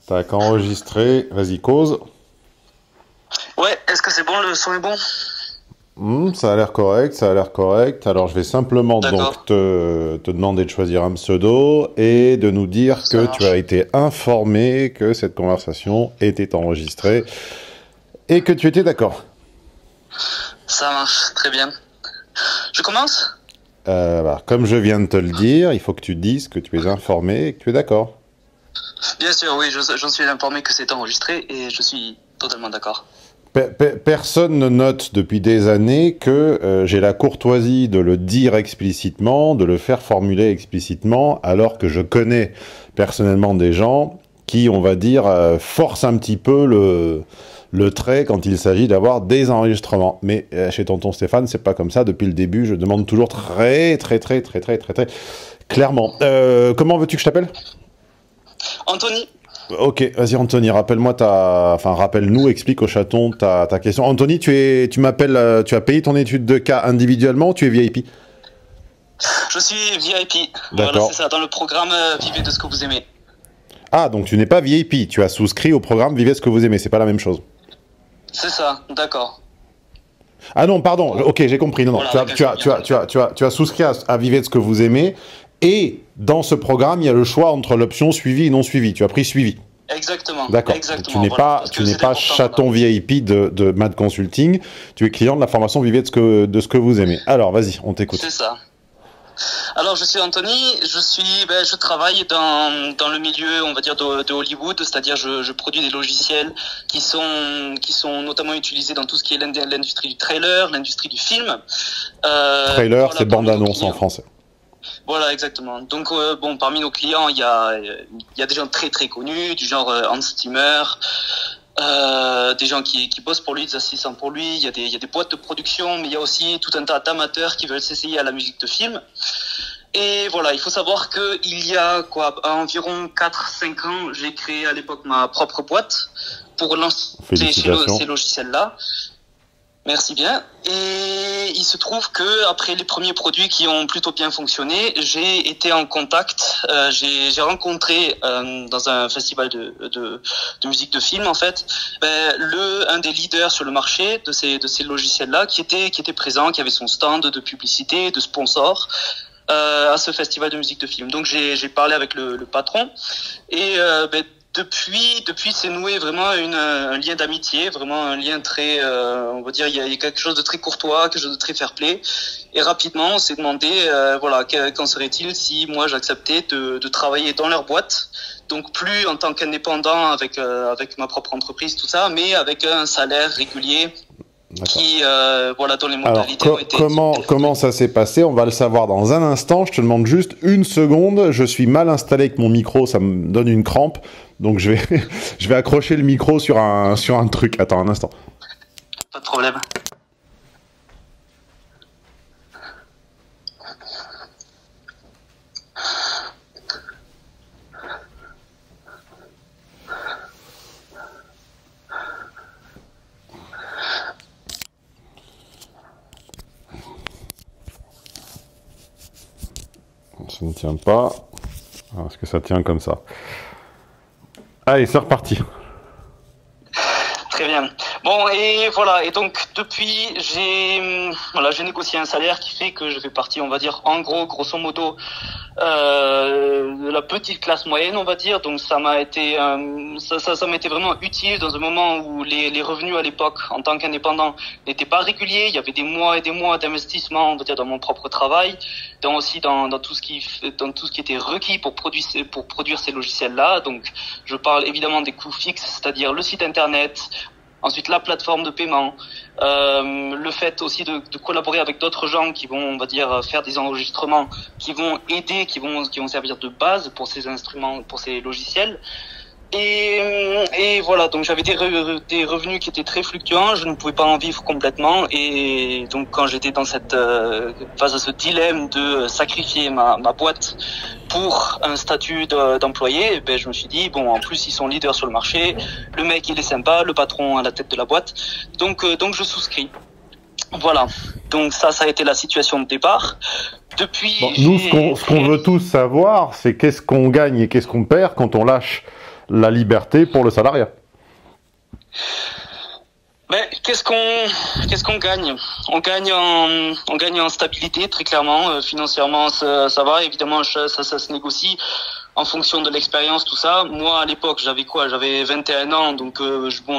T'as qu'à enregistrer. Vas-y, cause. Ouais, est-ce que c'est bon, le son est bon? Ça a l'air correct, ça a l'air correct. Alors, je vais simplement D'accord, donc te demander de choisir un pseudo et de nous dire ça que tu as marche. été informé que cette conversation était enregistrée et que tu étais d'accord. Ça marche, très bien. Je commence? Comme je viens de te le dire, il faut que tu dises que tu es informé et que tu es d'accord. Bien sûr, oui, j'en suis informé que c'est enregistré et je suis totalement d'accord. Personne ne note depuis des années que j'ai la courtoisie de le dire explicitement, de le faire formuler explicitement, alors que je connais personnellement des gens qui, on va dire, forcent un petit peu le trait quand il s'agit d'avoir des enregistrements. Mais chez tonton Stéphane, c'est pas comme ça. Depuis le début, je demande toujours très clairement. Comment veux-tu que je t'appelle? Anthony, Ok, vas-y Anthony, rappelle-moi enfin rappelle-nous, explique au chaton ta question. Anthony, tu m'appelles, tu as payé ton étude de cas individuellement ou tu es VIP? je suis VIP. Voilà, c'est D'accord. ça, dans le programme Vivez de ce que vous aimez. Ah, donc tu n'es pas VIP, tu as souscrit au programme Vivez ce que vous aimez, c'est pas la même chose. C'est ça, d'accord. Ah non, pardon, ok, j'ai compris. Non, non, Voilà, avec un lien, voilà. tu as souscrit à Vivez ce que vous aimez et dans ce programme, il y a le choix entre l'option suivi et non suivi. Tu as pris suivi. Exactement, D'accord. Donc, exactement, voilà. Parce tu que n'es c'est pas important chaton là-bas. VIP de Mad Consulting, tu es client de la formation Vivez de ce que vous aimez. Alors, vas-y, on C'est t'écoute. ça. Alors, je suis Anthony, je travaille dans le milieu, on va dire, de Hollywood, c'est-à-dire je produis des logiciels qui sont notamment utilisés dans tout ce qui est l'industrie du trailer, l'industrie du film. Trailer, c'est Voilà, parmi nos bande-annonce en clients. français. Voilà, exactement. Donc, bon, parmi nos clients, il y a des gens très très connus, du genre Hans Zimmer, des gens qui bossent pour lui, des assistants pour lui. Il y a des boîtes de production, mais il y a aussi tout un tas d'amateurs qui veulent s'essayer à la musique de film. Et voilà, il faut savoir que il y a quoi, environ 4 5 ans, j'ai créé à l'époque ma propre boîte pour lancer Félicitations. ces logiciels-là. Merci bien. Et il se trouve que après les premiers produits qui ont plutôt bien fonctionné, j'ai été en contact. J'ai rencontré dans un festival de musique de film en fait, un des leaders sur le marché de ces logiciels-là qui était présent, qui avait son stand de publicité, de sponsor. À ce festival de musique de film. Donc j'ai parlé avec le patron et depuis c'est noué vraiment un lien d'amitié, vraiment un lien très, on va dire, il y a quelque chose de très courtois, quelque chose de très fair-play. Et rapidement, on s'est demandé, voilà, qu'en serait-il si moi j'acceptais de travailler dans leur boîte, donc plus en tant qu'indépendant avec ma propre entreprise, tout ça, mais avec un salaire régulier D'accord. voilà, dont les Alors, modalités ont été comment ça s'est passé? On va le savoir dans un instant. Je te demande juste une seconde. Je suis mal installé avec mon micro, ça me donne une crampe. Donc, je vais, je vais accrocher le micro sur un truc. Attends un instant. pas de problème. Ça ne tient pas. Est-ce que ça tient comme ça? Allez, c'est reparti. Très bien. Bon, et voilà. Et donc, depuis, j'ai négocié un salaire qui fait que je fais partie, on va dire, en gros, grosso modo, de la petite classe moyenne, on va dire. Donc, ça m'a été, ça m'a été vraiment utile dans un moment où les revenus à l'époque, en tant qu'indépendant, n'étaient pas réguliers. Il y avait des mois et des mois d'investissement, on va dire, dans mon propre travail, dans tout ce qui était requis pour produire ces logiciels-là. Donc, je parle évidemment des coûts fixes, c'est-à-dire le site internet, ensuite la plateforme de paiement, le fait aussi de collaborer avec d'autres gens qui vont, on va dire, faire des enregistrements, qui vont aider, qui vont servir de base pour ces instruments, pour ces logiciels. Et voilà, donc j'avais des revenus qui étaient très fluctuants, je ne pouvais pas en vivre complètement. Et donc quand j'étais dans cette face à ce dilemme de sacrifier ma boîte pour un statut d'employé, ben je me suis dit bon, en plus ils sont leaders sur le marché, le mec il est sympa, le patron à la tête de la boîte, donc je souscris. Voilà. Donc ça a été la situation de départ. Depuis Bon, nous, j'ai ce qu'on veut tous savoir, c'est qu'est-ce qu'on gagne et qu'est-ce qu'on perd quand on lâche la liberté pour le salariat. Ben, qu'est-ce qu'on gagne? On gagne en stabilité, très clairement. Financièrement, ça va. Évidemment, ça se négocie en fonction de l'expérience, tout ça. Moi, à l'époque, j'avais quoi? J'avais 21 ans, donc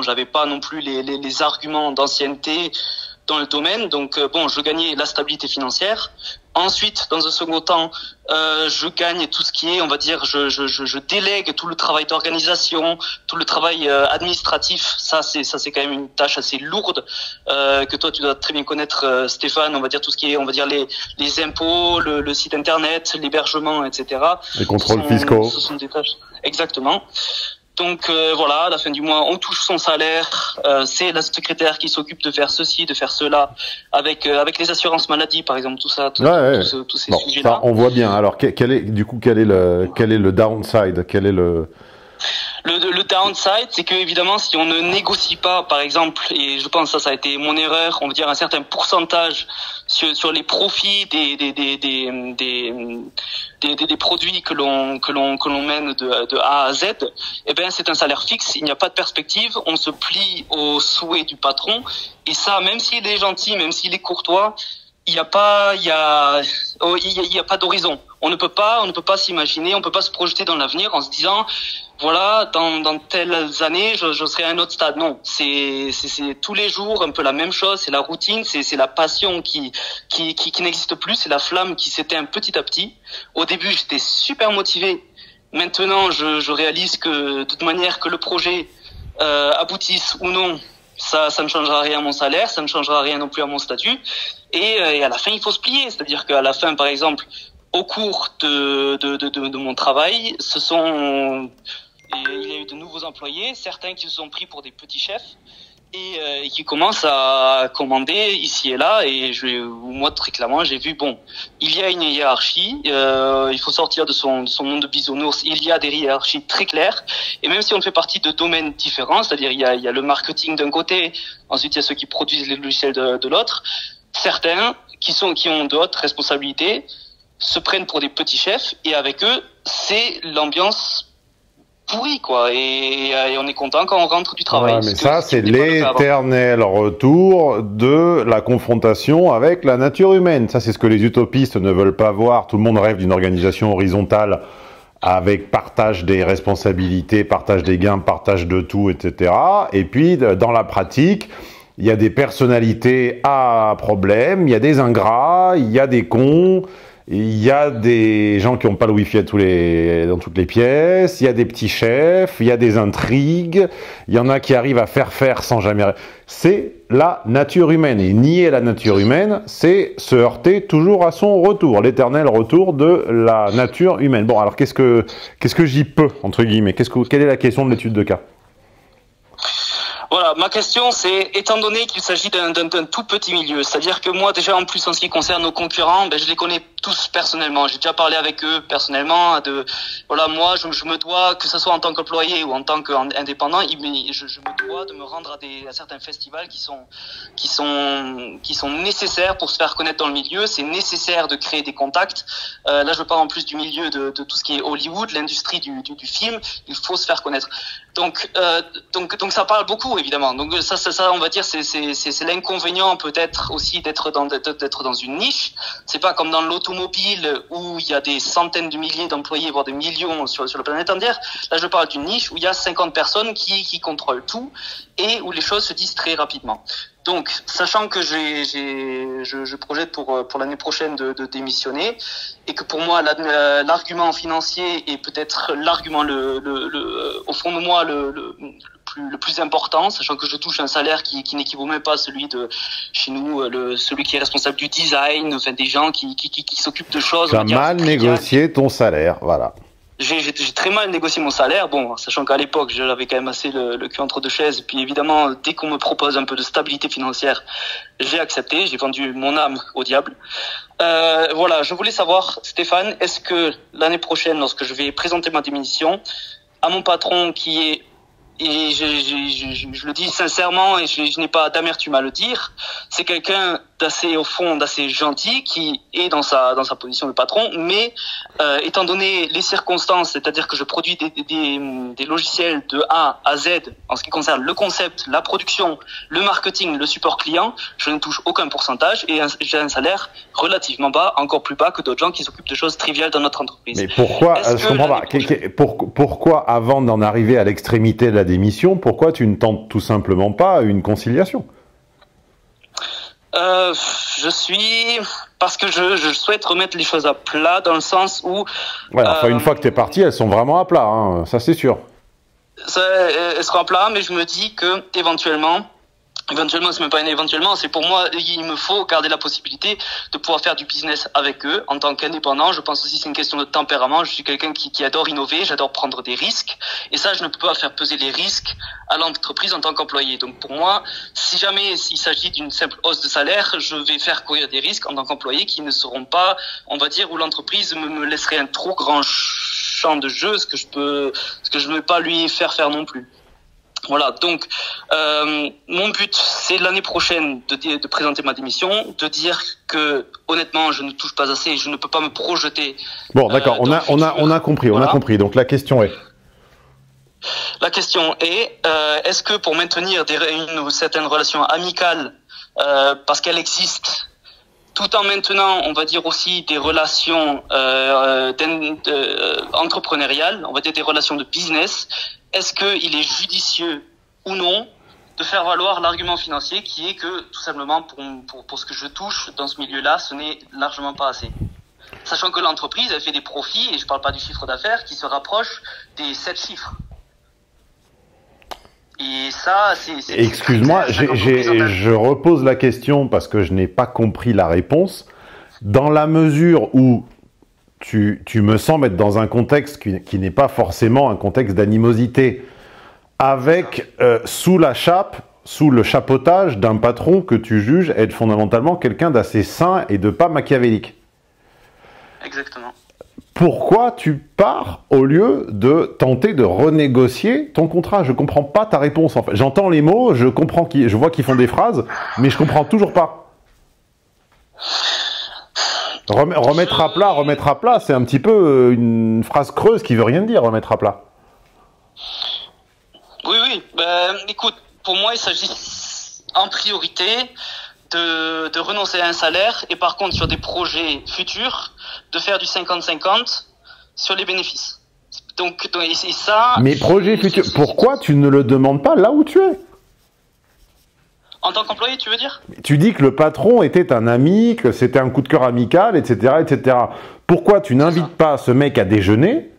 j'avais pas non plus les arguments d'ancienneté dans le domaine. Donc je gagnais la stabilité financière. Ensuite, dans un second temps, je gagne tout ce qui est, on va dire, je délègue tout le travail d'organisation, tout le travail administratif. Ça c'est quand même une tâche assez lourde que toi tu dois très bien connaître, Stéphane. On va dire tout ce qui est, on va dire les impôts, le site internet, l'hébergement, etc. Les contrôles fiscaux. Ce sont des tâches. Exactement. Donc à la fin du mois, on touche son salaire. C'est la secrétaire qui s'occupe de faire ceci, de faire cela, avec les assurances maladie, par exemple, tout ça, tous ces sujets-là. Ça, on voit bien. Alors, quel est le downside? Quel est le downside, c'est que évidemment, si on ne négocie pas, par exemple, et je pense que ça a été mon erreur, on va dire un certain pourcentage sur les profits des produits que l'on mène de A à Z, c'est un salaire fixe. Il n'y a pas de perspective. On se plie aux souhaits du patron. Et ça, même s'il est gentil, même s'il est courtois, il n'y a pas d'horizon. On ne peut pas s'imaginer, on ne peut pas se projeter dans l'avenir en se disant, voilà, dans telles années, je serai à un autre stade. Non, c'est tous les jours un peu la même chose, c'est la routine, c'est la passion qui n'existe plus, c'est la flamme qui s'éteint petit à petit. Au début, j'étais super motivé. Maintenant, je réalise que de toute manière que le projet aboutisse ou non, ça ne changera rien à mon salaire, ça ne changera rien non plus à mon statut. Et à la fin, il faut se plier. C'est-à-dire qu'à la fin, par exemple, au cours de mon travail, il y a eu de nouveaux employés, certains qui se sont pris pour des petits chefs et qui commencent à commander ici et là. Et moi, très clairement, j'ai vu, il y a une hiérarchie, il faut sortir de son monde de bisounours. Il y a des hiérarchies très claires. Et même si on fait partie de domaines différents, c'est-à-dire il y a le marketing d'un côté, ensuite il y a ceux qui produisent les logiciels de l'autre, certains qui ont d'autres responsabilités se prennent pour des petits chefs et avec eux, c'est l'ambiance pourrie, quoi. Et on est content quand on rentre du travail. Mais ça, c'est l'éternel retour de la confrontation avec la nature humaine. Ça, c'est ce que les utopistes ne veulent pas voir. Tout le monde rêve d'une organisation horizontale avec partage des responsabilités, partage des gains, partage de tout, etc. Et puis, dans la pratique, il y a des personnalités à problème, il y a des ingrats, il y a des cons, il y a des gens qui n'ont pas le wifi dans toutes les pièces, il y a des petits chefs, il y a des intrigues, il y en a qui arrivent à faire sans jamais... C'est la nature humaine. Et nier la nature humaine, c'est se heurter toujours à son retour, l'éternel retour de la nature humaine. Bon, alors qu'est-ce que j'y peux, entre guillemets? Quelle est la question de l'étude de cas? Voilà, ma question c'est, étant donné qu'il s'agit d'un tout petit milieu, c'est-à-dire que moi déjà en plus en ce qui concerne nos concurrents, je les connais tous personnellement, j'ai déjà parlé avec eux personnellement, moi je me dois, que ce soit en tant qu'employé ou en tant qu'indépendant, je me dois de me rendre à certains festivals qui sont nécessaires pour se faire connaître dans le milieu, c'est nécessaire de créer des contacts, là je parle en plus du milieu de tout ce qui est Hollywood, l'industrie du film, il faut se faire connaître. Donc ça parle beaucoup évidemment. Donc ça on va dire c'est l'inconvénient peut-être aussi d'être dans une niche. C'est pas comme dans l'automobile où il y a des centaines de milliers d'employés voire des millions sur la planète entière. Là je parle d'une niche où il y a 50 personnes qui contrôlent tout et où les choses se disent très rapidement. Donc, sachant que je projette pour l'année prochaine de démissionner et que pour moi l'argument financier est peut-être l'argument au fond de moi le plus important, sachant que je touche un salaire qui n'équivaut même pas à celui de chez nous, celui qui est responsable du design, enfin des gens qui s'occupent de choses. Tu as mal négocié ton salaire, voilà. J'ai très mal négocié mon salaire, sachant qu'à l'époque j'avais quand même assez le cul entre deux chaises, puis évidemment dès qu'on me propose un peu de stabilité financière, j'ai accepté, j'ai vendu mon âme au diable. Je voulais savoir, Stéphane, est-ce que l'année prochaine, lorsque je vais présenter ma démission à mon patron qui est, et je le dis sincèrement et je n'ai pas d'amertume à le dire, c'est quelqu'un d'assez gentil, qui est dans sa position de patron, mais étant donné les circonstances, c'est-à-dire que je produis des logiciels de A à Z en ce qui concerne le concept, la production, le marketing, le support client, je ne touche aucun pourcentage et j'ai un salaire relativement bas, encore plus bas que d'autres gens qui s'occupent de choses triviales dans notre entreprise. Mais pourquoi, je comprends pas, pourquoi avant d'en arriver à l'extrémité de la démission, pourquoi tu ne tentes tout simplement pas une conciliation? Parce que je souhaite remettre les choses à plat dans le sens où... Ouais, enfin, une fois que t'es parti, elles sont vraiment à plat, hein, ça c'est sûr. Elles seront à plat, mais je me dis que éventuellement, c'est même pas un éventuellement, c'est pour moi, il me faut garder la possibilité de pouvoir faire du business avec eux en tant qu'indépendant. Je pense aussi que c'est une question de tempérament. Je suis quelqu'un qui adore innover, j'adore prendre des risques. Et ça, je ne peux pas faire peser les risques à l'entreprise en tant qu'employé. Donc pour moi, si jamais il s'agit d'une simple hausse de salaire, je vais faire courir des risques en tant qu'employé qui ne seront pas, on va dire, où l'entreprise me laisserait un trop grand champ de jeu, ce que je ne vais pas lui faire non plus. Voilà, donc mon but, c'est l'année prochaine de présenter ma démission, de dire que honnêtement, je ne touche pas assez, je ne peux pas me projeter. Bon, d'accord, on a compris, voilà. On a compris. Donc la question est. La question est, est-ce que pour maintenir une certaine relation amicale, parce qu'elle existe, tout en maintenant, on va dire aussi des relations entrepreneuriales, on va dire des relations de business, est-ce qu'il est judicieux ou non de faire valoir l'argument financier qui est que, tout simplement, pour ce que je touche dans ce milieu-là, ce n'est largement pas assez. Sachant que l'entreprise, elle fait des profits, et je ne parle pas du chiffre d'affaires, qui se rapproche des 7 chiffres. Et ça, c'est... Excuse-moi, je repose la question parce que je n'ai pas compris la réponse. Dans la mesure où tu me sembles être dans un contexte qui n'est pas forcément un contexte d'animosité, avec sous le chapeautage d'un patron que tu juges être fondamentalement quelqu'un d'assez sain et de pas machiavélique. Exactement. Pourquoi tu pars au lieu de tenter de renégocier ton contrat? Je comprends pas ta réponse en fait. J'entends les mots, je vois qu'ils font des phrases, mais je comprends toujours pas. Remettre à plat, c'est un petit peu une phrase creuse qui veut rien dire, remettre à plat. Oui. Écoute, pour moi, il s'agit en priorité de renoncer à un salaire et par contre, sur des projets futurs, de faire du 50-50 sur les bénéfices. Donc et ça... Mais projets futurs, pourquoi tu ne le demandes pas là où tu es? En tant qu'employé, tu veux dire? Tu dis que le patron était un ami, que c'était un coup de cœur amical, etc., etc. Pourquoi tu n'invites pas ce mec à déjeuner?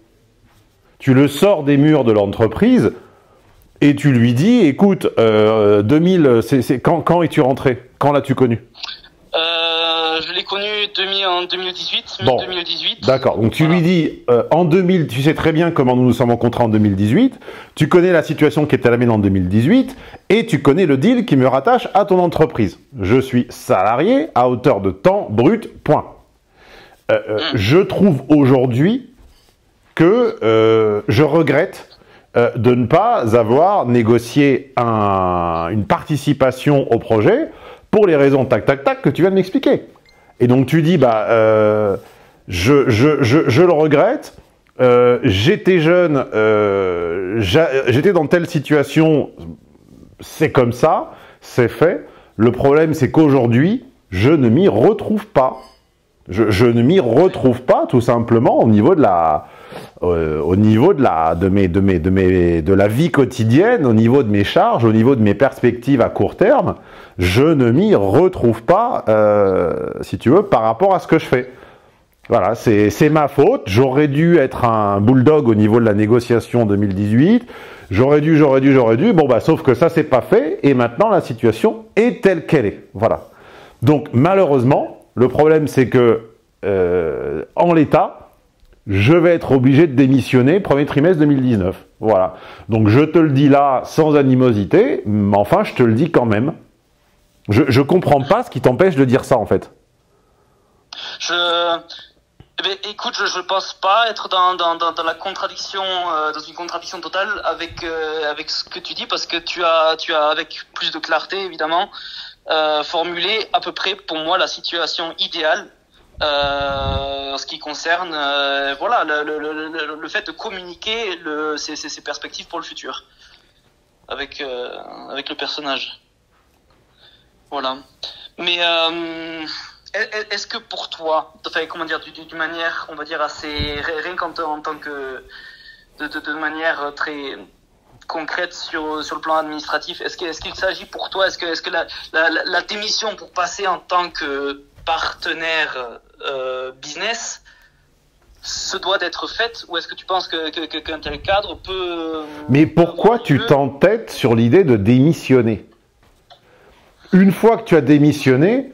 Tu le sors des murs de l'entreprise et tu lui dis, écoute, 2000, quand es-tu rentré? Quand l'as-tu connu? Je l'ai connu en 2018, bon, 2018. D'accord, donc tu lui dis, en 2000, tu sais très bien comment nous nous sommes rencontrés en 2018, tu connais la situation qui était la mienne en 2018, et tu connais le deal qui me rattache à ton entreprise. Je suis salarié à hauteur de temps brut, point. Je trouve aujourd'hui que je regrette de ne pas avoir négocié une participation au projet pour les raisons tac que tu viens de m'expliquer. Et donc tu dis je le regrette, j'étais jeune, j'étais dans telle situation, c'est comme ça, c'est fait. Le problème c'est qu'aujourd'hui, je ne m'y retrouve pas. Je ne m'y retrouve pas tout simplement au niveau de la vie quotidienne, au niveau de mes charges, au niveau de mes perspectives à court terme. Je ne m'y retrouve pas, si tu veux, par rapport à ce que je fais. Voilà, c'est ma faute. J'aurais dû être un bulldog au niveau de la négociation 2018. J'aurais dû. Bon, sauf que ça, c'est pas fait. Et maintenant, la situation est telle qu'elle est. Voilà. Donc, malheureusement, le problème, c'est que, en l'état, je vais être obligé de démissionner premier trimestre 2019. Voilà. Donc, je te le dis là, sans animosité, mais enfin, je te le dis quand même. Je comprends pas ce qui t'empêche de dire ça, en fait. Écoute, je pense pas être dans la contradiction, dans une contradiction totale avec ce que tu dis, parce que tu as avec plus de clarté, évidemment, formuler à peu près pour moi la situation idéale en ce qui concerne voilà le fait de communiquer ses perspectives pour le futur avec le personnage. Voilà. Mais est-ce que pour toi, enfin comment dire, d'une manière, on va dire assez rien qu'en tant que de manière très concrète sur le plan administratif, est-ce qu'il s'agit pour toi, est-ce que la démission pour passer en tant que partenaire business se doit d'être faite, ou est-ce que tu penses qu'un tel cadre peut... Mais pourquoi tu t'entêtes sur l'idée de démissionner? Une fois que tu as démissionné,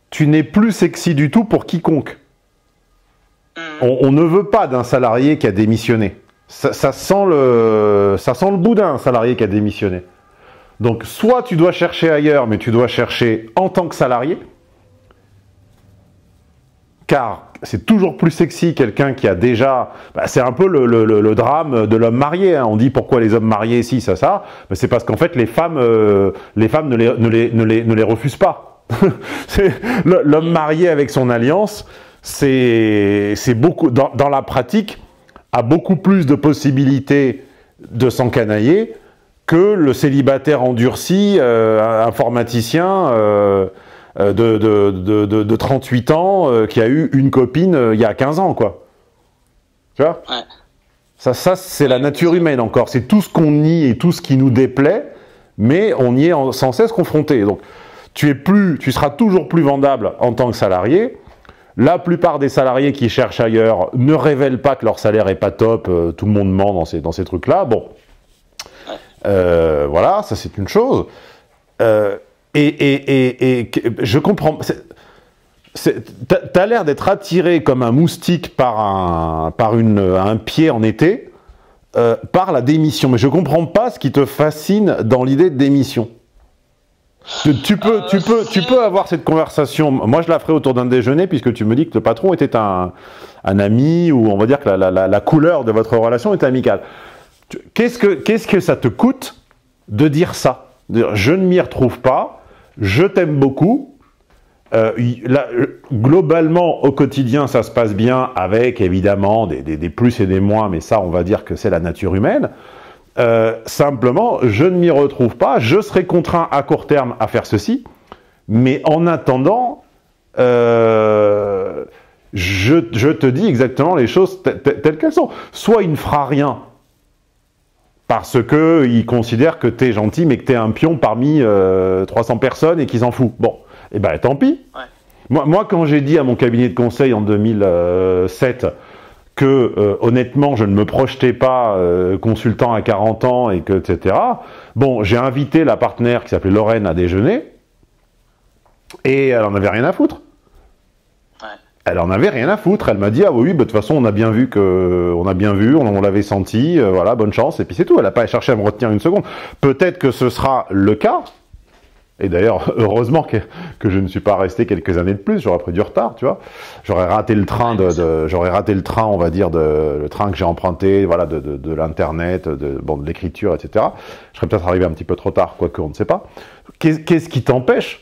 tu n'es plus sexy du tout pour quiconque. On ne veut pas d'un salarié qui a démissionné. Ça sent le boudin, un salarié qui a démissionné. Donc, soit tu dois chercher ailleurs, mais tu dois chercher en tant que salarié, car c'est toujours plus sexy quelqu'un qui a déjà... c'est un peu le drame de l'homme marié. Hein. On dit pourquoi les hommes mariés, ci, ça. C'est parce qu'en fait, les femmes ne les refusent pas. L'homme marié avec son alliance, c'est beaucoup... Dans la pratique, a beaucoup plus de possibilités de s'encanailler que le célibataire endurci, informaticien... de 38 ans qui a eu une copine il y a 15 ans, quoi. Tu vois? Ouais. Ça c'est la nature humaine encore. C'est tout ce qu'on nie et tout ce qui nous déplaît, mais on y est sans cesse confronté. Donc, tu seras toujours plus vendable en tant que salarié. La plupart des salariés qui cherchent ailleurs ne révèlent pas que leur salaire est pas top. Tout le monde ment dans ces trucs-là. Bon. Voilà, ça c'est une chose. Et je comprends. T'as l'air d'être attiré comme un moustique par un pied en été, par la démission. Mais je comprends pas ce qui te fascine dans l'idée de démission. Tu peux avoir cette conversation. Moi, je la ferai autour d'un déjeuner, puisque tu me dis que le patron était un ami, ou on va dire que la couleur de votre relation est amicale. Qu'est-ce que ça te coûte de dire ça? Je ne m'y retrouve pas. Je t'aime beaucoup. Globalement, au quotidien, ça se passe bien, avec évidemment des plus et des moins, mais ça, on va dire que c'est la nature humaine. Simplement, je ne m'y retrouve pas. Je serai contraint à court terme à faire ceci, mais en attendant, je te dis exactement les choses telles qu'elles sont. Soit il ne fera rien, parce qu'il considère que t'es gentil, mais que t'es un pion parmi 300 personnes et qu'ils s'en foutent. Bon, et ben tant pis. Ouais. Moi, quand j'ai dit à mon cabinet de conseil en 2007 que, honnêtement, je ne me projetais pas consultant à 40 ans, et que, etc., bon, j'ai invité la partenaire qui s'appelait Lorraine à déjeuner, et elle en avait rien à foutre. Elle en avait rien à foutre. Elle m'a dit, ah oui, de toute façon, on a bien vu, on l'avait senti, voilà, bonne chance, et puis c'est tout. Elle n'a pas cherché à me retenir une seconde. Peut-être que ce sera le cas, et d'ailleurs, heureusement que je ne suis pas resté quelques années de plus, j'aurais pris du retard, tu vois. J'aurais raté le train on va dire, le train que j'ai emprunté, voilà, de l'internet, de l'écriture, etc. Je serais peut-être arrivé un petit peu trop tard, quoique on ne sait pas. Qu'est-ce qui t'empêche?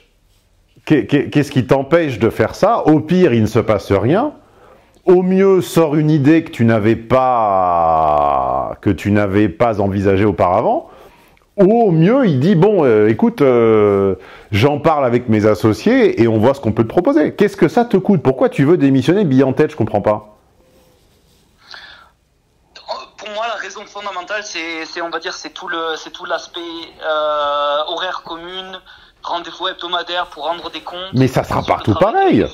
Qu'est-ce qui t'empêche de faire ça? Au pire, il ne se passe rien. Au mieux, sort une idée que tu n'avais pas envisagée auparavant. Ou au mieux, il dit, bon, écoute, j'en parle avec mes associés et on voit ce qu'on peut te proposer. Qu'est-ce que ça te coûte? Pourquoi tu veux démissionner bille en tête? Je comprends pas. Pour moi, la raison fondamentale, c'est on va dire, c'est tout l'aspect horaire commune, rendez-vous hebdomadaire pour rendre des comptes. Mais ça sera partout pareil.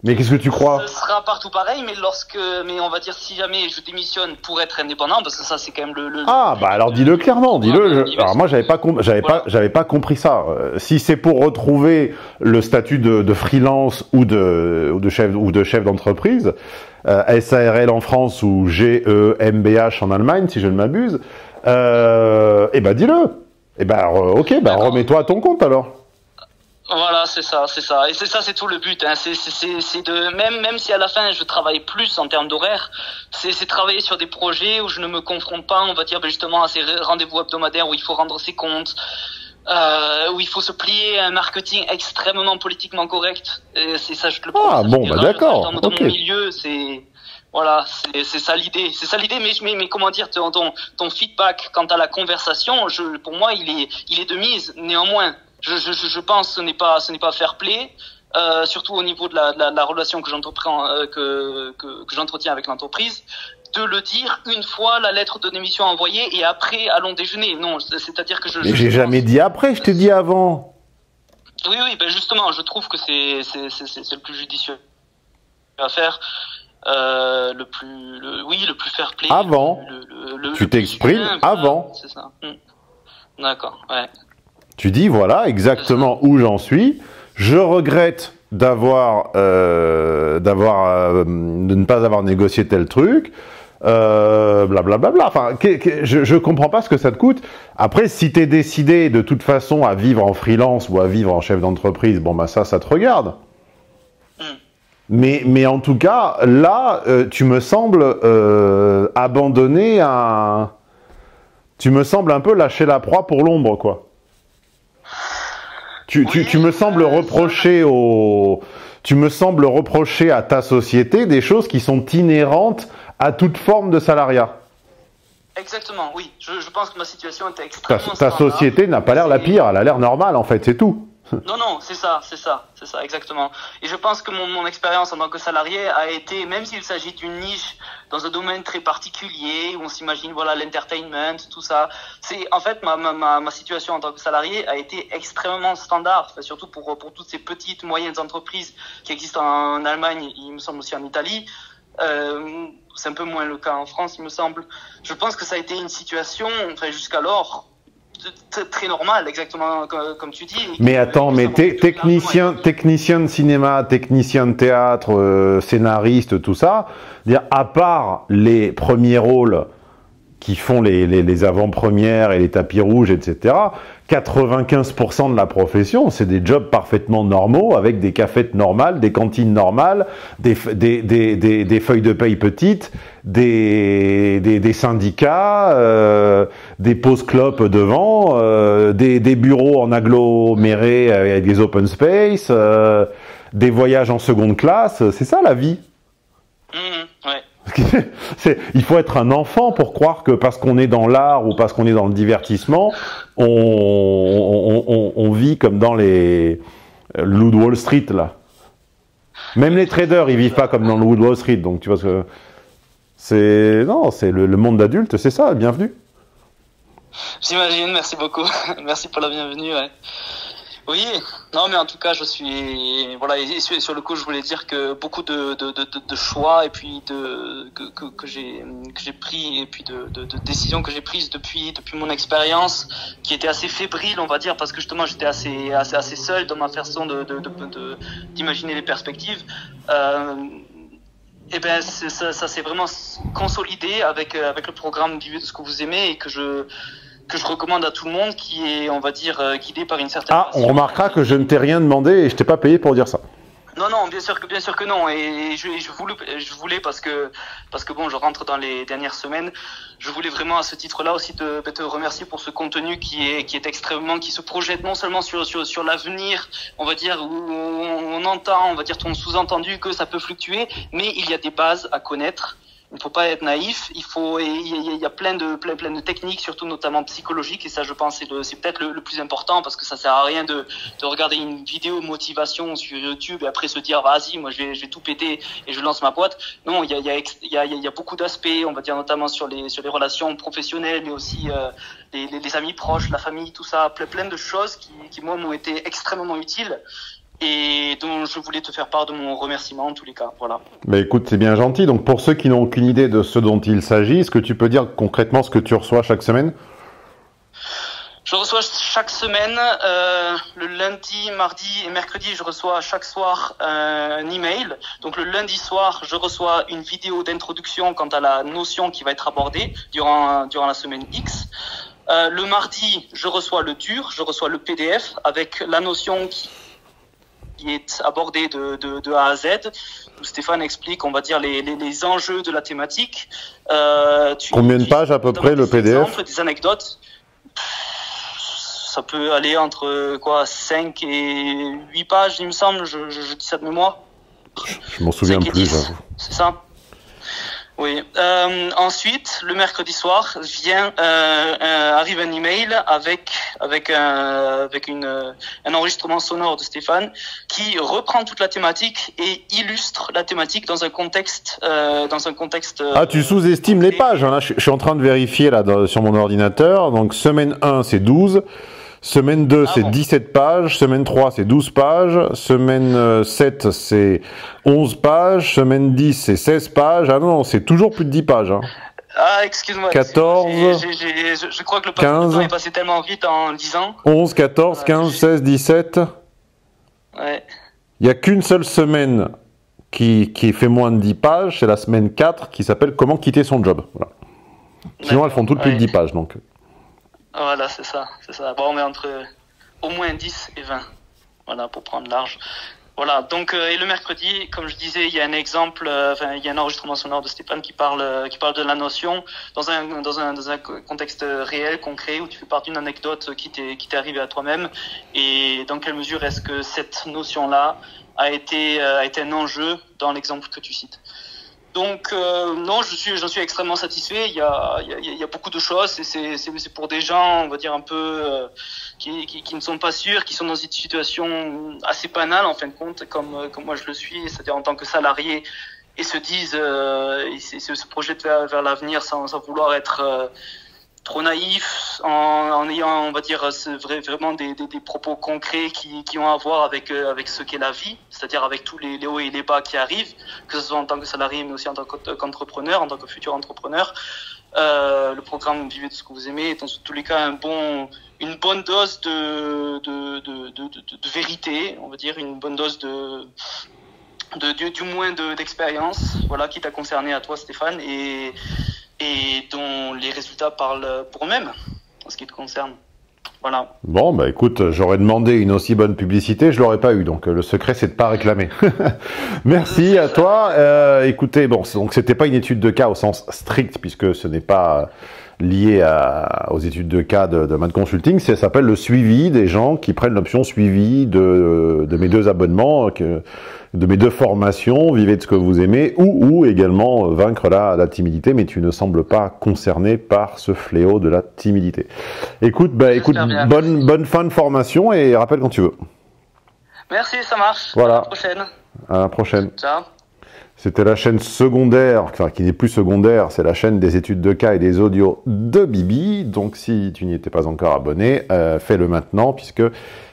Mais qu'est-ce que tu crois? Ce sera partout pareil, mais on va dire, si jamais je démissionne pour être indépendant, parce que ça c'est quand même alors dis-le clairement, dis-le. Alors moi j'avais pas compris ça. Si c'est pour retrouver le statut de freelance ou de chef d'entreprise, SARL en France ou GmbH en Allemagne, si je ne m'abuse, dis-le. Remets-toi à ton compte alors. Voilà, c'est ça. Et c'est tout le but, hein. C'est de, même si à la fin je travaille plus en termes d'horaire, c'est travailler sur des projets où je ne me confronte pas, on va dire, justement, à ces rendez-vous hebdomadaires où il faut rendre ses comptes, où il faut se plier à un marketing extrêmement politiquement correct. C'est ça, je te le Ah bon, bah d'accord. Dans mon milieu, voilà, c'est ça l'idée. C'est ça l'idée, mais comment dire, ton feedback quant à la conversation, pour moi, il est de mise. Néanmoins, je pense que ce n'est pas fair play. Surtout au niveau de la relation que j'entretiens avec l'entreprise, de le dire une fois la lettre de démission envoyée et après allons déjeuner. Non, c'est-à-dire que Mais j'ai jamais dit après, je t'ai dit avant. Oui, ben justement, je trouve que c'est le plus judicieux à faire, le plus fair play. Avant. Tu t'exprimes avant. C'est ça. D'accord, ouais. Tu dis voilà exactement où j'en suis. Je regrette de ne pas avoir négocié tel truc, blablabla. Enfin, je comprends pas ce que ça te coûte. Après, si t'es décidé de toute façon à vivre en freelance ou à vivre en chef d'entreprise, bon bah ça te regarde. Mais en tout cas, là, tu me sembles abandonner tu me sembles un peu lâcher la proie pour l'ombre, quoi. Tu me sembles reprocher à ta société des choses qui sont inhérentes à toute forme de salariat. Exactement, oui. Je pense que ma situation était extrêmement ta société n'a pas l'air la pire, elle a l'air normale en fait, c'est tout. Non, c'est ça, exactement. Et je pense que mon expérience en tant que salarié a été, même s'il s'agit d'une niche dans un domaine très particulier, où on s'imagine, voilà, l'entertainment, tout ça, en fait, ma situation en tant que salarié a été extrêmement standard, enfin, surtout pour toutes ces petites, moyennes entreprises qui existent en Allemagne, il me semble aussi en Italie. C'est un peu moins le cas en France, il me semble. Je pense que ça a été une situation, enfin, jusqu'alors, très normal, exactement comme tu dis. Mais attends, mais technicien de cinéma, technicien de théâtre, scénariste, tout ça, à part les premiers rôles qui font les avant-premières et les tapis rouges, etc., 95% de la profession, c'est des jobs parfaitement normaux, avec des cafettes normales, des cantines normales, des feuilles de paye petites, des syndicats, des pauses clopes devant, des bureaux en agglomérés avec des open space, des voyages en seconde classe, c'est ça la vie. Ouais. Il faut être un enfant pour croire que parce qu'on est dans l'art ou parce qu'on est dans le divertissement, on vit comme dans les loups de Wall Street là. Même les traders, ils vivent pas comme dans le loup de Wall Street, donc tu vois ce que c'est. Non, c'est le monde d'adulte, c'est ça. Bienvenue. J'imagine. Merci beaucoup. Merci pour la bienvenue. Ouais. Oui, non, mais en tout cas, voilà, et sur le coup, je voulais dire que beaucoup de choix et puis que j'ai pris et puis de décisions que j'ai prises depuis mon expérience, qui était assez fébrile, on va dire, parce que justement, j'étais assez seul dans ma façon d'imaginer les perspectives. Et ben, ça s'est vraiment consolidé avec le programme Vivez de ce que vous aimez et que je recommande à tout le monde, qui est, on va dire, guidé par une certaine passion. On remarquera que je ne t'ai rien demandé et je t'ai pas payé pour dire ça. Non, bien sûr que non. Et je voulais parce que bon, je rentre dans les dernières semaines. Je voulais vraiment à ce titre-là aussi te remercier pour ce contenu qui se projette non seulement sur l'avenir, on va dire, où on entend, on va dire, ton sous-entendu que ça peut fluctuer, mais il y a des bases à connaître. Il ne faut pas être naïf. Il y a plein de techniques, surtout notamment psychologiques, et ça, je pense, c'est peut-être le plus important, parce que ça sert à rien de regarder une vidéo motivation sur YouTube et après se dire vas-y, moi je vais tout péter et je lance ma boîte. Non, il y a beaucoup d'aspects, on va dire, notamment sur les relations professionnelles, mais aussi les amis proches, la famille, tout ça, plein de choses qui moi m'ont été extrêmement utiles. Et dont je voulais te faire part de mon remerciement en tous les cas, voilà. Bah écoute, c'est bien gentil. Donc pour ceux qui n'ont aucune idée de ce dont il s'agit, est-ce que tu peux dire concrètement ce que tu reçois chaque semaine ? Je reçois chaque semaine, le lundi, mardi et mercredi, je reçois chaque soir un email. Donc le lundi soir, je reçois une vidéo d'introduction quant à la notion qui va être abordée durant la semaine X. Le mardi, je reçois je reçois le PDF avec la notion qui est abordé de A à Z, où Stéphane explique, on va dire, les enjeux de la thématique. Combien de pages à peu près le PDF ? Des anecdotes. ça peut aller entre 5 et 8 pages, il me semble, je dis ça de mémoire. Je m'en souviens plus, j'avoue. C'est ça? Oui. Ensuite, le mercredi soir, arrive un email avec un enregistrement sonore de Stéphane qui reprend toute la thématique et illustre la thématique dans un contexte. Ah, tu sous-estimes les pages. Hein, là, je suis en train de vérifier là sur mon ordinateur. Donc semaine 1, c'est 12. Semaine 2, c'est 17 pages. Semaine 3, c'est 12 pages. Semaine 7, c'est 11 pages. Semaine 10, c'est 16 pages. Ah non, c'est toujours plus de 10 pages. Hein. Ah, excuse-moi. 14, je crois que le temps est passé tellement vite en 10 ans. 11, 14, 15, 16, 17. Ouais. Il n'y a qu'une seule semaine qui fait moins de 10 pages. C'est la semaine 4 qui s'appelle « Comment quitter son job ». Voilà. Sinon, elles font toutes plus de 10 pages. Donc. Voilà, c'est ça. Bon, on est entre au moins 10 et 20. Voilà, pour prendre large. Voilà, donc, et le mercredi, comme je disais, il y a un exemple, il y a un enregistrement sonore de Stéphane qui parle de la notion dans un contexte réel, concret, où tu fais part d'une anecdote qui t'est arrivée à toi-même, et dans quelle mesure est-ce que cette notion-là a été un enjeu dans l'exemple que tu cites. Donc non, j'en suis extrêmement satisfait. Il y a beaucoup de choses et c'est pour des gens, on va dire un peu qui ne sont pas sûrs, qui sont dans une situation assez banale en fin de compte, comme moi je le suis, c'est-à-dire en tant que salarié, et se disent se projettent vers l'avenir sans vouloir être trop naïf, en ayant, on va dire, vraiment des propos concrets qui ont à voir avec ce qu'est la vie, c'est-à-dire avec tous les hauts et les bas qui arrivent, que ce soit en tant que salarié, mais aussi en tant qu'entrepreneur, en tant que futur entrepreneur. Le programme Vivez de ce que vous aimez est en tous les cas une bonne dose de vérité, on va dire, une bonne dose du moins d'expérience, voilà, qui t'a concerné à toi, Stéphane, et dont les résultats parlent pour eux-mêmes, en ce qui te concerne. Voilà. Bon, bah écoute, j'aurais demandé une aussi bonne publicité, je l'aurais pas eu, donc le secret c'est de pas réclamer. Merci à toi. Écoutez, bon, donc c'était pas une étude de cas au sens strict, puisque ce n'est pas lié aux études de cas de Mad Consulting, ça s'appelle le suivi des gens qui prennent l'option suivi de mes 2 abonnements, de mes 2 formations, Vivez de ce que vous aimez, ou également vaincre la timidité, mais tu ne sembles pas concerné par ce fléau de la timidité. Écoute, bonne fin de formation et rappelle quand tu veux. Merci, ça marche. Voilà. À la prochaine. À la prochaine. Ciao. C'était la chaîne secondaire, enfin qui n'est plus secondaire, c'est la chaîne des études de cas et des audios de Bibi. Donc si tu n'y étais pas encore abonné, fais-le maintenant, puisque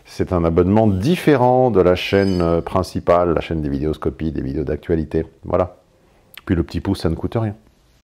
c'est un abonnement différent de la chaîne principale, la chaîne des vidéoscopies, des vidéos d'actualité. Voilà. Puis le petit pouce, ça ne coûte rien.